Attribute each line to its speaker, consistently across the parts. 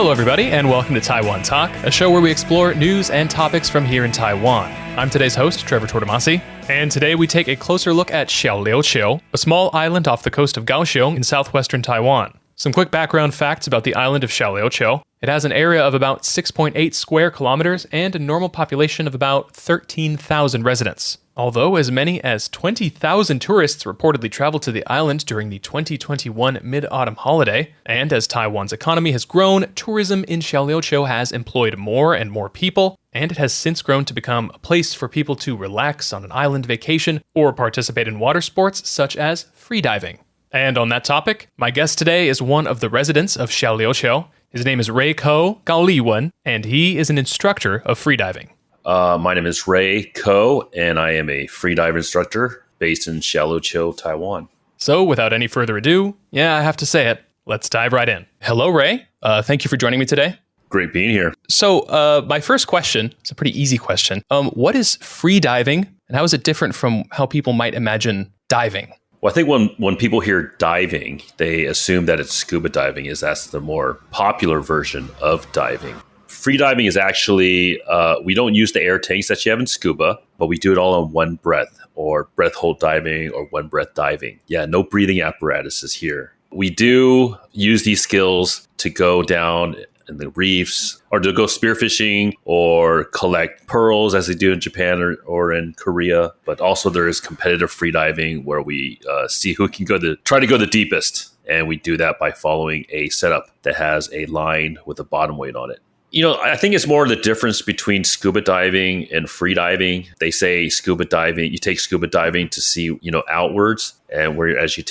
Speaker 1: Hello, everybody, and welcome to Taiwan Talk, a show where we explore news and topics from here in Taiwan. I'm today's host, Trevor Tortomasi, and today we take a closer look at Xiaoliuqiu, a small island off the coast of Kaohsiung in southwestern Taiwan. Some quick background facts about the island of Xiaoliuqiu. It has an area of about 6.8 square kilometers and a normal population of about 13,000 residents. Although as many as 20,000 tourists reportedly traveled to the island during the 2021 mid-autumn holiday, and as Taiwan's economy has grown, tourism in Xiaoliuqiu has employed more and more people, and it has since grown to become a place for people to relax on an island vacation or participate in water sports such as freediving. And on that topic, my guest today is one of the residents of Xiaoliuqiu. His name is Ray Ko Gaoliwen, and he is an instructor of freediving.
Speaker 2: My name is Ray Ko, and I am a freedive instructor based in Xiaoliuqiu, Taiwan.
Speaker 1: So without any further ado, I have to say it, let's dive right in. Hello, Ray. Thank you for joining me today.
Speaker 2: Great being here.
Speaker 1: So my first question, it's a pretty easy question. What is freediving, and how is it different from how people might imagine diving?
Speaker 2: Well, I think when people hear diving, they assume that it's scuba diving, as that's the more popular version of diving. Freediving is actually, we don't use the air tanks that you have in scuba, but we do it all on one breath, or breath hold diving, or one breath diving. Yeah, no breathing apparatuses here. We do use these skills to go down in the reefs, or to go spearfishing, or collect pearls as they do in Japan or in Korea. But also there is competitive freediving where we see who can try to go the deepest. And we do that by following a setup that has a line with a bottom weight on it. I think it's more the difference between scuba diving and freediving. They say scuba diving, you take scuba diving to see, outwards, and whereas you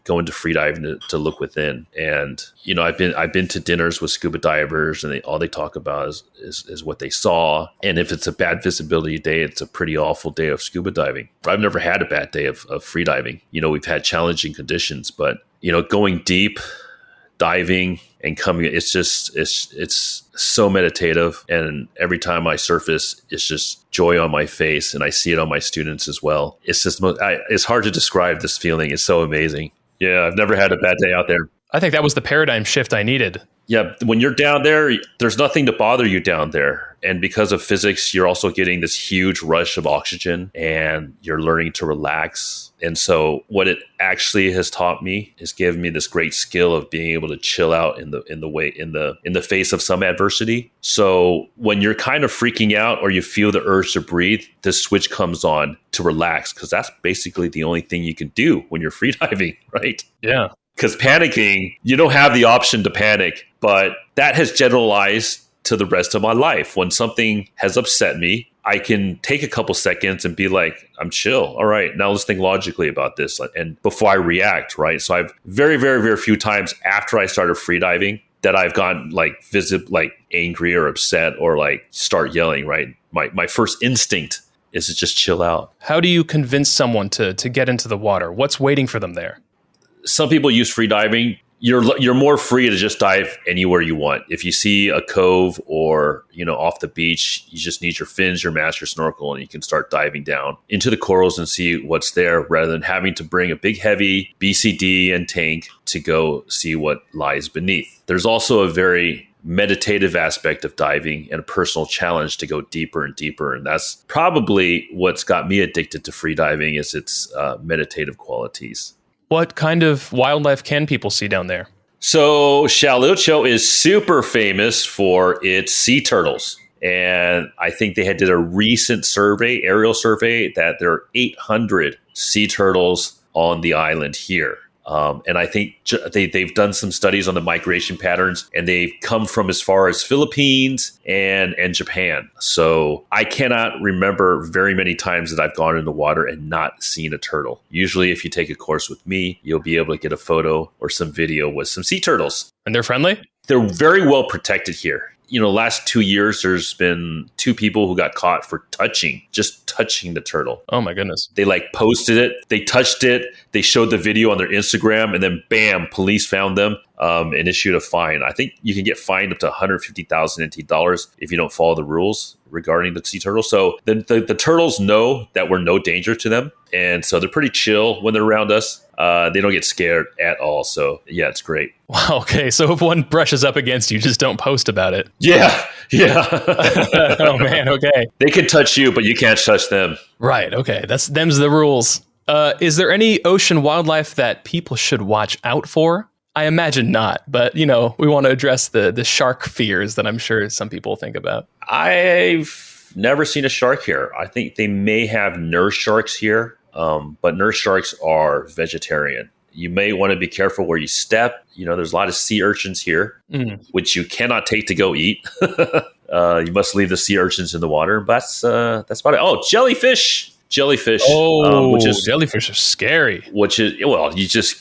Speaker 2: go into freediving to look within. And, I've been to dinners with scuba divers, and all they talk about is what they saw. And if it's a bad visibility day, it's a pretty awful day of scuba diving. I've never had a bad day of freediving. We've had challenging conditions, but, going deep, diving and coming, it's so meditative, and every time I surface, it's just joy on my face, and I see it on my students as well. It's just it's hard to describe this feeling. It's so amazing. Yeah, I've never had a bad day out there.
Speaker 1: I think that was the paradigm shift I needed.
Speaker 2: Yeah, when you're down there, there's nothing to bother you down there. And because of physics, you're also getting this huge rush of oxygen, and you're learning to relax. And so what it actually has taught me is given me this great skill of being able to chill out in the face of some adversity. So when you're kind of freaking out or you feel the urge to breathe, this switch comes on to relax, because that's basically the only thing you can do when you're freediving, right?
Speaker 1: Yeah.
Speaker 2: Because panicking, you don't have the option to panic, but that has generalized to the rest of my life. When something has upset me, I can take a couple seconds and be like, I'm chill. All right, now let's think logically about this. And before I react, right? So I've very, very, very few times after I started freediving that I've gotten angry or upset or start yelling, right? My first instinct is to just chill out.
Speaker 1: How do you convince someone to get into the water? What's waiting for them there?
Speaker 2: Some people use freediving. You're more free to just dive anywhere you want. If you see a cove or, off the beach, you just need your fins, your mask, your snorkel, and you can start diving down into the corals and see what's there, rather than having to bring a big, heavy BCD and tank to go see what lies beneath. There's also a very meditative aspect of diving and a personal challenge to go deeper and deeper. And that's probably what's got me addicted to freediving, is its meditative qualities.
Speaker 1: What kind of wildlife can people see down there?
Speaker 2: So Xiaoliuqiu is super famous for its sea turtles. And I think they did a recent aerial survey, that there are 800 sea turtles on the island here. And I think they've done some studies on the migration patterns, and they've come from as far as Philippines and Japan. So I cannot remember very many times that I've gone in the water and not seen a turtle. Usually if you take a course with me, you'll be able to get a photo or some video with some sea turtles.
Speaker 1: And they're friendly?
Speaker 2: They're very well protected here. Last 2 years, there's been 2 people who got caught for just touching the turtle.
Speaker 1: Oh my goodness.
Speaker 2: They posted it, they touched it, they showed the video on their Instagram, and then bam, police found them. and issued a fine. I think you can get fined up to 150,000 NT dollars if you don't follow the rules regarding the sea turtles. So the turtles know that we're no danger to them. And so they're pretty chill when they're around us. They don't get scared at all. So yeah, it's great.
Speaker 1: Wow. Okay. So if one brushes up against you, just don't post about it.
Speaker 2: Yeah. Yeah.
Speaker 1: Oh man. Okay.
Speaker 2: They can touch you, but you can't touch them.
Speaker 1: Right. Okay. Them's the rules. Is there any ocean wildlife that people should watch out for? I imagine not, but we want to address the shark fears that I'm sure some people think about.
Speaker 2: I've never seen a shark here. I think they may have nurse sharks here, but nurse sharks are vegetarian. You may want to be careful where you step. There's a lot of sea urchins here, which you cannot take to go eat. You must leave the sea urchins in the water. But that's about it. Oh, jellyfish. Jellyfish.
Speaker 1: Jellyfish are scary.
Speaker 2: Which is,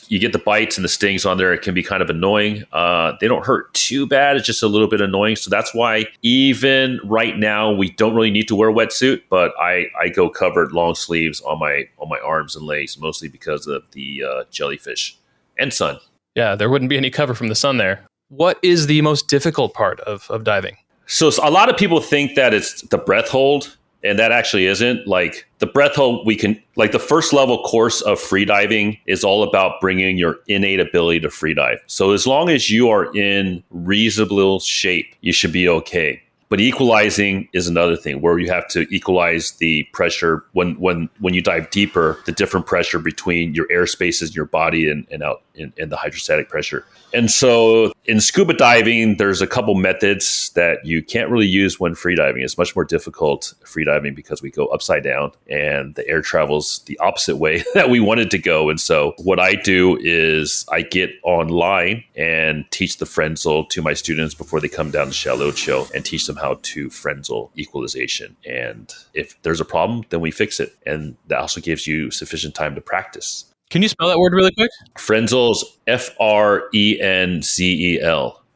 Speaker 2: you get the bites and the stings on there. It can be kind of annoying. They don't hurt too bad. It's just a little bit annoying. So that's why even right now we don't really need to wear a wetsuit, but I go covered long sleeves on my arms and legs, mostly because of the jellyfish and sun.
Speaker 1: Yeah, there wouldn't be any cover from the sun there. What is the most difficult part of diving?
Speaker 2: So a lot of people think that it's the breath hold. And that actually isn't. Like the breath hold, the first level course of freediving is all about bringing your innate ability to freedive. So as long as you are in reasonable shape, you should be okay. But equalizing is another thing where you have to equalize the pressure when you dive deeper, the different pressure between your air spaces in your body and out in the hydrostatic pressure. And so in scuba diving, there's a couple methods that you can't really use when freediving. It's much more difficult freediving because we go upside down and the air travels the opposite way that we wanted to go. And so what I do is I get online and teach the Frenzel to my students before they come down to Xiaoliuqiu and teach them how to Frenzel equalization. And if there's a problem, then we fix it. And that also gives you sufficient time to practice.
Speaker 1: Can you spell that word really quick?
Speaker 2: Frenzel's Frenzel.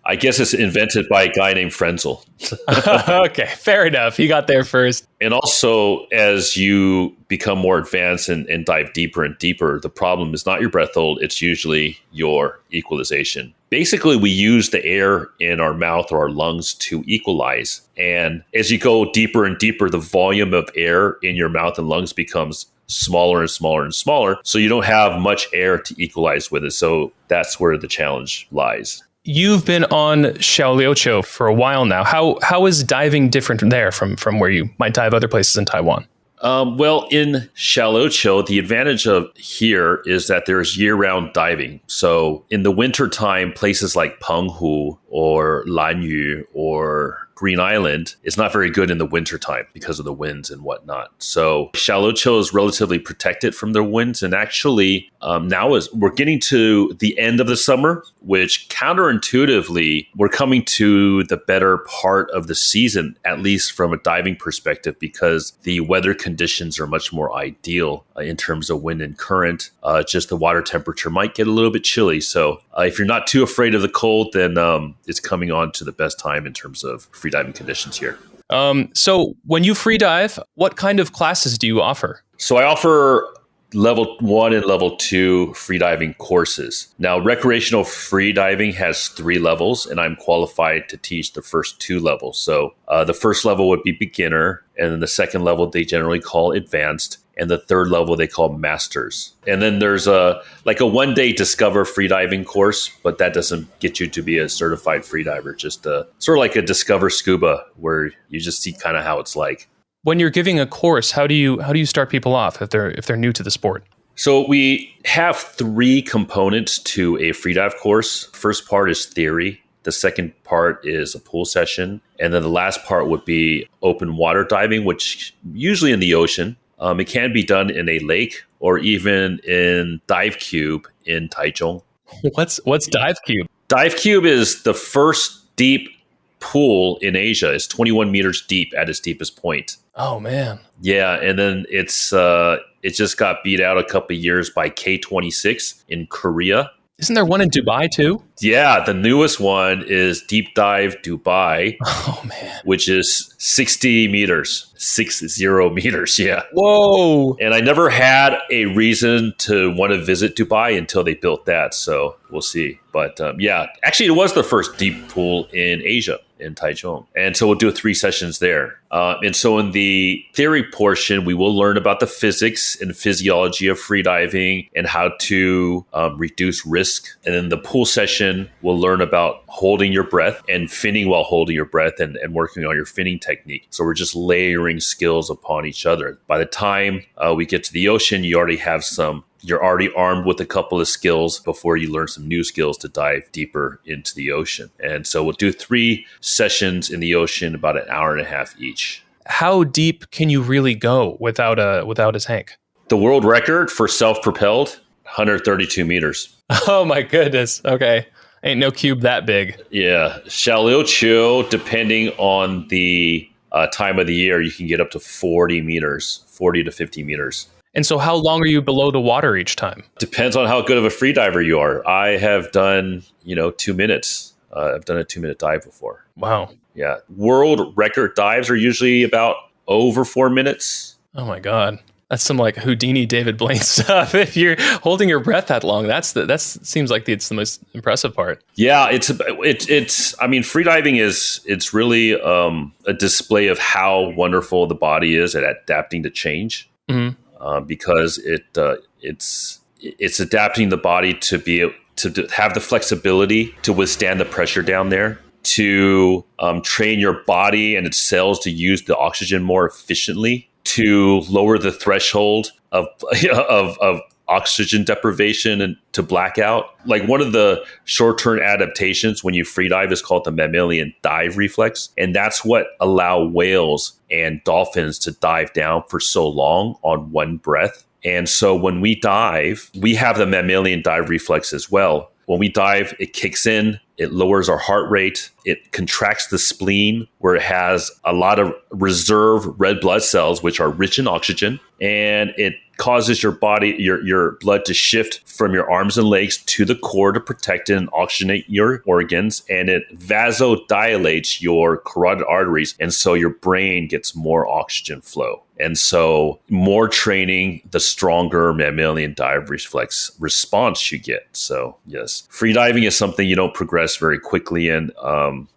Speaker 2: I guess it's invented by a guy named Frenzel.
Speaker 1: Okay, fair enough. You got there first.
Speaker 2: And also, as you become more advanced and dive deeper and deeper, the problem is not your breath hold. It's usually your equalization. Basically, we use the air in our mouth or our lungs to equalize. And as you go deeper and deeper, the volume of air in your mouth and lungs becomes smaller and smaller and smaller. So you don't have much air to equalize with it. So that's where the challenge lies.
Speaker 1: You've been on Xiaoliuqiu for a while now. How is diving different there from where you might dive other places in Taiwan?
Speaker 2: Well, in Xiaoliuqiu, the advantage of here is that there's year-round diving. So in the wintertime, places like Penghu or Lanyu or Green Island is not very good in the wintertime because of the winds and whatnot. So Xiaoliuqiu is relatively protected from the winds. And actually, now we're getting to the end of the summer, which counterintuitively, we're coming to the better part of the season, at least from a diving perspective, because the weather conditions are much more ideal in terms of wind and current. Just the water temperature might get a little bit chilly. So if you're not too afraid of the cold, then it's coming on to the best time in terms of freediving conditions here.
Speaker 1: So when you freedive, what kind of classes do you offer?
Speaker 2: So I offer level 1 and level 2 freediving courses. Now, recreational freediving has 3 levels, and I'm qualified to teach the first 2 levels. So the first level would be beginner, and then the second level they generally call advanced, and the third level they call masters. And then there's a one-day discover freediving course, but that doesn't get you to be a certified freediver, just sort of like a discover scuba where you just see kind of how it's like.
Speaker 1: When you're giving a course, how do you start people off if they're new to the sport?
Speaker 2: So we have 3 components to a freedive course. First part is theory. The second part is a pool session. And then the last part would be open water diving, which usually in the ocean. It can be done in a lake or even in Dive Cube in Taichung.
Speaker 1: What's Dive Cube?
Speaker 2: Dive Cube is the first deep pool in Asia. It's 21 meters deep at its deepest point.
Speaker 1: Oh, man.
Speaker 2: Yeah, and then it just got beat out a couple of years by K26 in Korea.
Speaker 1: Isn't there one in Dubai too?
Speaker 2: Yeah, the newest one is Deep Dive Dubai,
Speaker 1: Oh man.
Speaker 2: which is 60 meters, 60 meters. Yeah.
Speaker 1: Whoa.
Speaker 2: And I never had a reason to want to visit Dubai until they built that. So we'll see. But yeah, actually, it was the first deep pool in Asia, in Taichung. And so we'll do 3 sessions there. And so in the theory portion, we will learn about the physics and physiology of freediving and how to reduce risk. And then the pool session, we'll learn about holding your breath and finning while holding your breath and working on your finning technique. So we're just layering skills upon each other. By the time we get to the ocean, you're already armed with a couple of skills before you learn some new skills to dive deeper into the ocean. And so we'll do 3 sessions in the ocean, about an hour and a half each.
Speaker 1: How deep can you really go without a tank?
Speaker 2: The world record for self-propelled, 132 meters.
Speaker 1: Oh my goodness. Okay. Ain't no cube that big.
Speaker 2: Yeah. Xiaoliuqiu, depending on the time of the year, you can get up to 40 to 50 meters.
Speaker 1: And so how long are you below the water each time?
Speaker 2: Depends on how good of a free diver you are. I have done, 2 minutes. I've done a 2-minute dive before.
Speaker 1: Wow.
Speaker 2: Yeah. World record dives are usually about over 4 minutes.
Speaker 1: Oh my God. That's some like Houdini David Blaine stuff. If you're holding your breath that long, that seems like it's the most impressive part.
Speaker 2: Yeah, it's freediving it's really a display of how wonderful the body is at adapting to change.
Speaker 1: Mm-hmm.
Speaker 2: Because it's adapting the body to be able to have the flexibility to withstand the pressure down there, to train your body and its cells to use the oxygen more efficiently, to lower the threshold of oxygen deprivation and to blackout. Like one of the short-term adaptations when you freedive is called the mammalian dive reflex. And that's what allow whales and dolphins to dive down for so long on one breath. And so when we dive, we have the mammalian dive reflex as well. When we dive, it kicks in, it lowers our heart rate, it contracts the spleen where it has a lot of reserve red blood cells, which are rich in oxygen, and it causes your body, your blood to shift from your arms and legs to the core to protect and oxygenate your organs, and it vasodilates your carotid arteries, and so your brain gets more oxygen flow. And so more training, the stronger mammalian dive reflex response you get. So yes, freediving is something you don't progress very quickly in.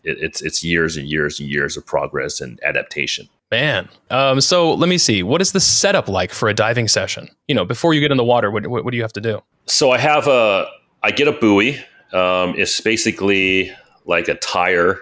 Speaker 2: It's years and years and years of progress and adaptation.
Speaker 1: Man. So let me see. What is the setup like for a diving session? Before you get in the water, what do you have to do?
Speaker 2: So I get a buoy. It's basically like a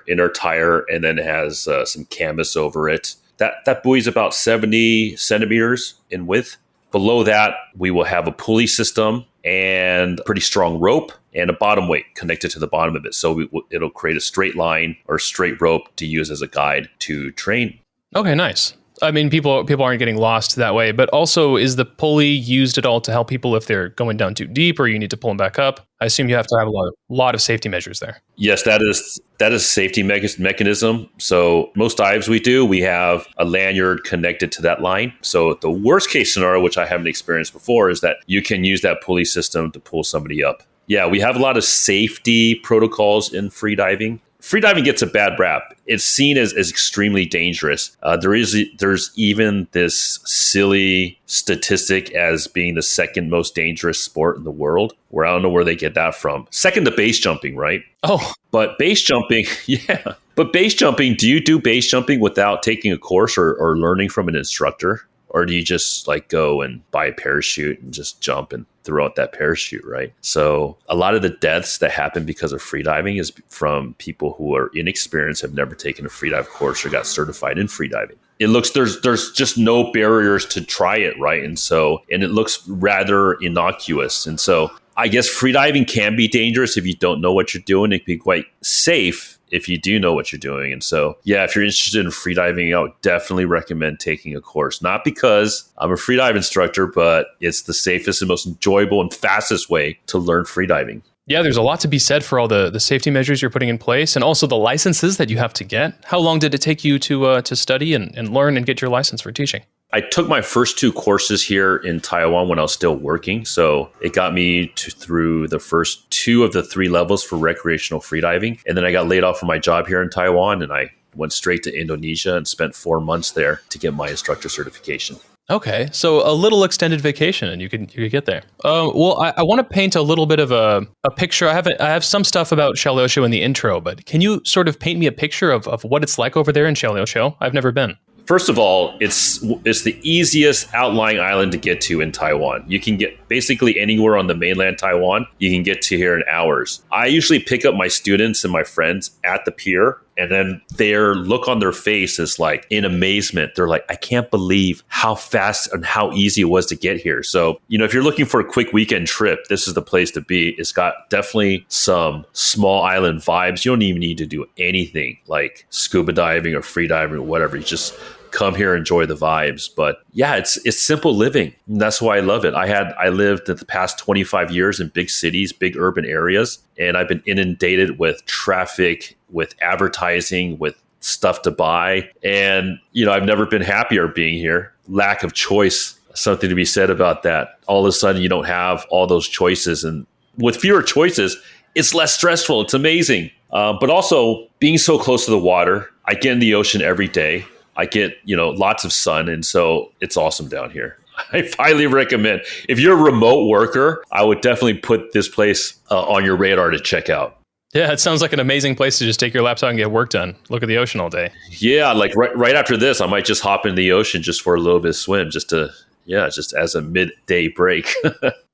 Speaker 2: inner tire, and then it has some canvas over it. That buoy is about 70 centimeters in width. Below that, we will have a pulley system and pretty strong rope and a bottom weight connected to the bottom of it. So it'll create a straight line or straight rope to use as a guide to train.
Speaker 1: Okay, nice. I mean, people aren't getting lost that way, but also is the pulley used at all to help people if they're going down too deep or you need to pull them back up? I assume you have to have a lot of safety measures there.
Speaker 2: Yes, that is a safety mechanism. So most dives we have a lanyard connected to that line. So the worst case scenario, which I haven't experienced before, is that you can use that pulley system to pull somebody up. Yeah, we have a lot of safety protocols in freediving. Freediving gets a bad rap. It's seen as extremely dangerous. There's even this silly statistic as being the second most dangerous sport in the world, where I don't know where they get that from. Second to base jumping, right?
Speaker 1: Oh.
Speaker 2: But base jumping, yeah. But base jumping, do you do base jumping without taking a course or learning from an instructor? Or do you just go and buy a parachute and just jump and throw out that parachute, right? So a lot of the deaths that happen because of freediving is from people who are inexperienced, have never taken a freedive course or got certified in freediving. It looks there's just no barriers to try it, right? And it looks rather innocuous. And so I guess freediving can be dangerous if you don't know what you're doing. It can be quite safe if you do know what you're doing. And so, yeah, if you're interested in freediving, I would definitely recommend taking a course. Not because I'm a freedive instructor, but it's the safest and most enjoyable and fastest way to learn freediving.
Speaker 1: Yeah, there's a lot to be said for all the safety measures you're putting in place and also the licenses that you have to get. How long did it take you to study and learn and get your license for teaching?
Speaker 2: I took my first two courses here in Taiwan when I was still working. So it got me through the first two of the three levels for recreational freediving. And then I got laid off from my job here in Taiwan, and I went straight to Indonesia and spent 4 months there to get my instructor certification.
Speaker 1: Okay, so a little extended vacation, and you could get there. Well, I want to paint a little bit of a picture. I have some stuff about Xiaoliuqiu in the intro, but can you sort of paint me a picture of what it's like over there in Xiaoliuqiu? I've never been.
Speaker 2: First of all, it's the easiest outlying island to get to in Taiwan. You can get basically anywhere on the mainland Taiwan. You can get to here in hours. I usually pick up my students and my friends at the pier, and then their look on their face is like in amazement. They're like, I can't believe how fast and how easy it was to get here. So, if you're looking for a quick weekend trip, this is the place to be. It's got definitely some small island vibes. You don't even need to do anything like scuba diving or free diving or whatever. You just come here, enjoy the vibes. But yeah, it's simple living. And that's why I love it. I lived the past 25 years in big cities, big urban areas, and I've been inundated with traffic, with advertising, with stuff to buy. And, I've never been happier being here. Lack of choice, something to be said about that. All of a sudden, you don't have all those choices. And with fewer choices, it's less stressful. It's amazing. But also being so close to the water, I get in the ocean every day. I get, lots of sun. And so it's awesome down here. I highly recommend. If you're a remote worker, I would definitely put this place on your radar to check out.
Speaker 1: Yeah, it sounds like an amazing place to just take your laptop and get work done. Look at the ocean all day.
Speaker 2: Yeah, like right after this, I might just hop into the ocean just for a little bit of swim, just as a midday break.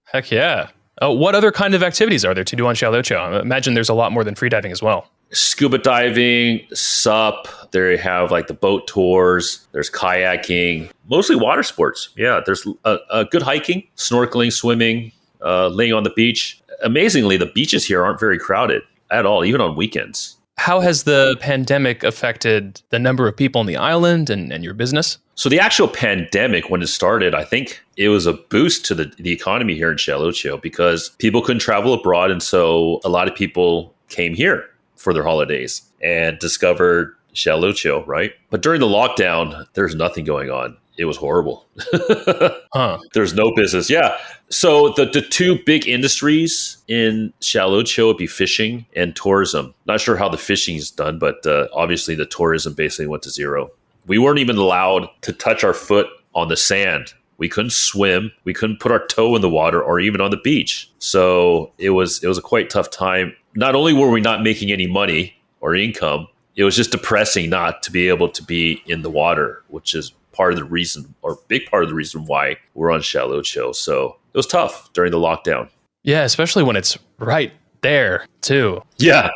Speaker 1: Heck yeah. What other kind of activities are there to do on Xiaoliuqiu? I imagine there's a lot more than freediving as well.
Speaker 2: Scuba diving, SUP, they have like the boat tours, there's kayaking, mostly water sports. Yeah, there's a good hiking, snorkeling, swimming, laying on the beach. Amazingly, the beaches here aren't very crowded at all, even on weekends.
Speaker 1: How has the pandemic affected the number of people on the island and your business?
Speaker 2: So the actual pandemic, when it started, I think it was a boost to the economy here in Xiaoliuqiu because people couldn't travel abroad. And so a lot of people came here for their holidays and discovered Xiaoliuqiu, right? But during the lockdown, there's nothing going on. It was horrible. There's no business. Yeah. So the two big industries in Xiaoliuqiu would be fishing and tourism. Not sure how the fishing is done, but obviously the tourism basically went to zero. We weren't even allowed to touch our foot on the sand. We couldn't swim. We couldn't put our toe in the water or even on the beach. So it was a quite tough time. Not only were we not making any money or income, it was just depressing not to be able to be in the water, which is part of the reason, or big part of the reason why we're on Xiaoliuqiu. So it was tough during the lockdown.
Speaker 1: Yeah, especially when it's right there too.
Speaker 2: Yeah,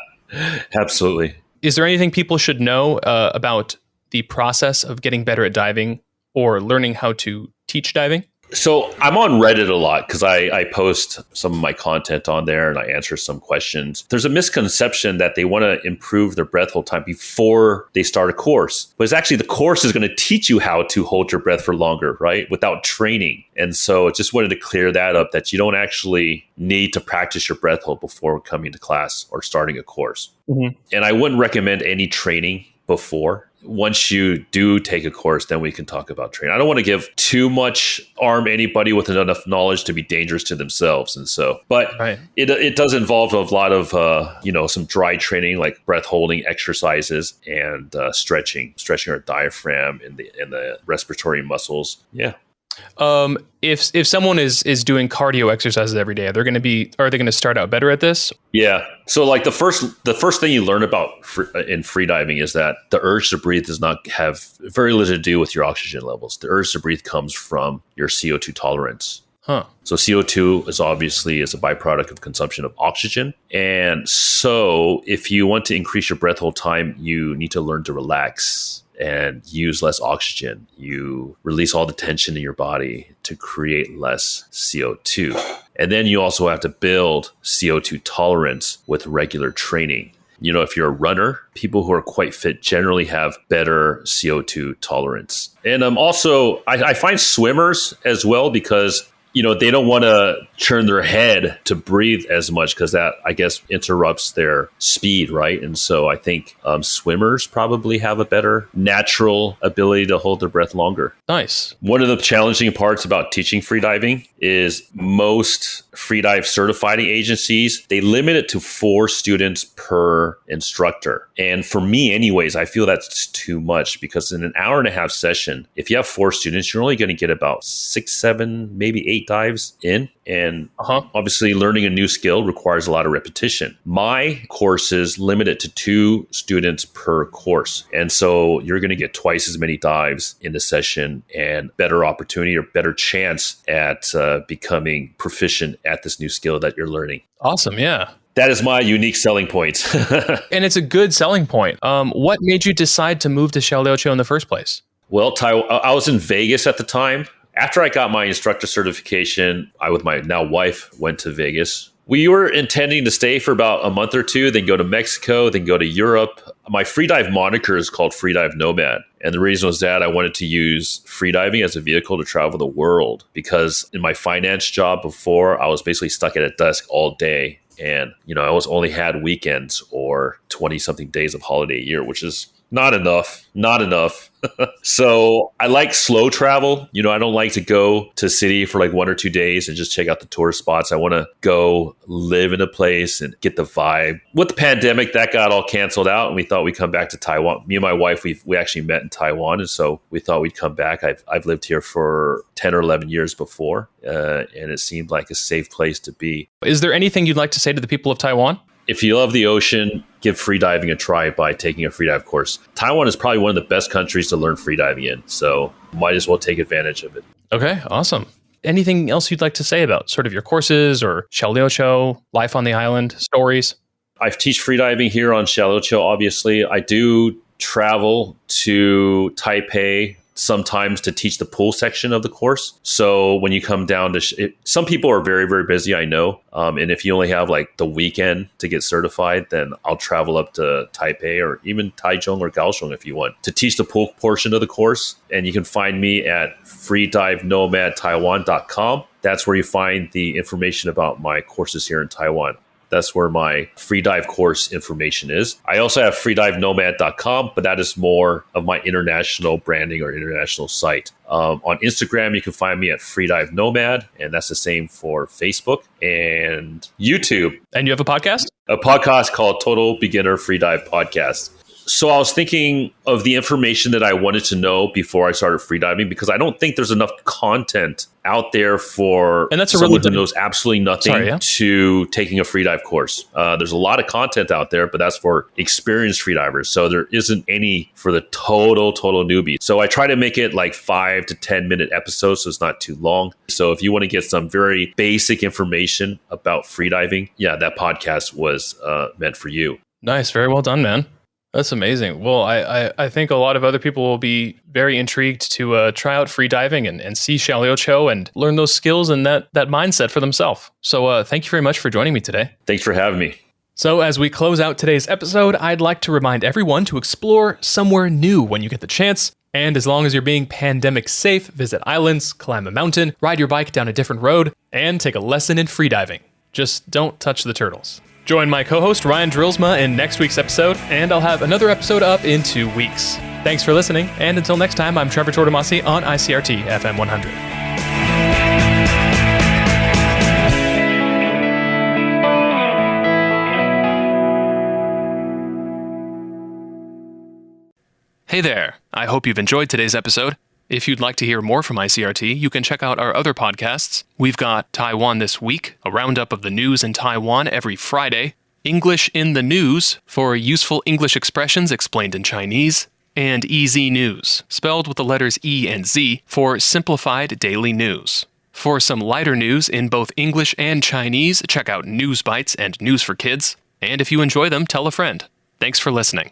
Speaker 2: absolutely.
Speaker 1: Is there anything people should know about the process of getting better at diving or learning how to teach diving?
Speaker 2: So I'm on Reddit a lot because I post some of my content on there and I answer some questions. There's a misconception that they want to improve their breath hold time before they start a course. But it's actually the course is going to teach you how to hold your breath for longer, right? Without training. And so just wanted to clear that up, that you don't actually need to practice your breath hold before coming to class or starting a course. Mm-hmm. And I wouldn't recommend any training before. Once you do take a course, then we can talk about training. I don't want to give too much, arm anybody with enough knowledge to be dangerous to themselves. And so, but right. It does involve a lot of, some dry training, like breath holding exercises and stretching our diaphragm and the respiratory muscles. Yeah.
Speaker 1: If someone is doing cardio exercises every day, are they going to start out better at this?
Speaker 2: Yeah. So like the first thing you learn about in freediving is that the urge to breathe does not have very little to do with your oxygen levels. The urge to breathe comes from your CO2 tolerance. Huh. So CO2 is obviously a byproduct of consumption of oxygen. And so if you want to increase your breath hold time, you need to learn to relax and use less oxygen. You release all the tension in your body to create less CO2. And then you also have to build CO2 tolerance with regular training. If you're a runner, people who are quite fit generally have better CO2 tolerance. And also, I find swimmers as well, because they don't want to turn their head to breathe as much because that, I guess, interrupts their speed, right? And so I think swimmers probably have a better natural ability to hold their breath longer.
Speaker 1: Nice.
Speaker 2: One of the challenging parts about teaching freediving is most freedive certifying agencies, they limit it to 4 students per instructor. And for me anyways, I feel that's too much because in an hour and a half session, if you have 4 students, you're only going to get about 6, 7, maybe 8 dives in. And obviously learning a new skill requires a lot of repetition. My courses limit it to 2 students per course. And so you're going to get twice as many dives in the session and better opportunity or better chance at becoming proficient at this new skill that you're learning.
Speaker 1: Awesome. Yeah.
Speaker 2: That is my unique selling point.
Speaker 1: And it's a good selling point. What made you decide to move to Xiaoliuqiu in the first place?
Speaker 2: Well, I was in Vegas at the time. After I got my instructor certification, I, with my now wife, went to Vegas. We were intending to stay for about a month or 2, then go to Mexico, then go to Europe. My freedive moniker is called Freedive Nomad. And the reason was that I wanted to use freediving as a vehicle to travel the world because in my finance job before, I was basically stuck at a desk all day. And, I only had weekends or 20-something days of holiday a year, which is not enough. So I like slow travel. I don't like to go to a city for like 1 or 2 days and just check out the tourist spots. I want to go live in a place and get the vibe. With the pandemic, that got all canceled out and we thought we'd come back to Taiwan. Me and my wife, we actually met in Taiwan. And so we thought we'd come back. I've lived here for 10 or 11 years before and it seemed like a safe place to be.
Speaker 1: Is there anything you'd like to say to the people of Taiwan?
Speaker 2: If you love the ocean, give freediving a try by taking a freedive course. Taiwan is probably one of the best countries to learn freediving in, so might as well take advantage of it.
Speaker 1: Okay, awesome. Anything else you'd like to say about sort of your courses or Xiaoliuqiu, life on the island, stories?
Speaker 2: I teach freediving here on Xiaoliuqiu, obviously. I do travel to Taipei sometimes to teach the pool section of the course. So when you come down to, some people are very, very busy, I know. And if you only have like the weekend to get certified, then I'll travel up to Taipei or even Taichung or Kaohsiung if you want to teach the pool portion of the course. And you can find me at freedivenomadtaiwan.com. That's where you find the information about my courses here in Taiwan. That's where my Freedive course information is. I also have freedivenomad.com, but that is more of my international branding or international site. On Instagram, you can find me at Freedive Nomad, and that's the same for Facebook and YouTube.
Speaker 1: And you have a podcast?
Speaker 2: A podcast called Total Beginner Freedive Podcast. So I was thinking of the information that I wanted to know before I started freediving because I don't think there's enough content out there for someone who knows absolutely nothing to taking a freedive course. There's a lot of content out there, but that's for experienced freedivers. So there isn't any for the total newbie. So I try to make it like 5 to 10 minute episodes, so it's not too long. So if you want to get some very basic information about freediving, that podcast was meant for you.
Speaker 1: Nice. Very well done, man. That's amazing. Well, I think a lot of other people will be very intrigued to try out freediving and see Xiaoliuqiu and learn those skills and that mindset for themselves. So thank you very much for joining me today.
Speaker 2: Thanks for having me.
Speaker 1: So as we close out today's episode, I'd like to remind everyone to explore somewhere new when you get the chance. And as long as you're being pandemic safe, visit islands, climb a mountain, ride your bike down a different road, and take a lesson in freediving. Just don't touch the turtles. Join my co-host Ryan Drillsma in next week's episode, and I'll have another episode up in 2 weeks. Thanks for listening, and until next time, I'm Trevor Tortomasi on ICRT FM 100. Hey there! I hope you've enjoyed today's episode. If you'd like to hear more from ICRT, you can check out our other podcasts. We've got Taiwan This Week, a roundup of the news in Taiwan every Friday, English in the News for useful English expressions explained in Chinese, and EZ News, spelled with the letters E and Z, for simplified daily news. For some lighter news in both English and Chinese, check out News Bites and News for Kids. And if you enjoy them, tell a friend. Thanks for listening.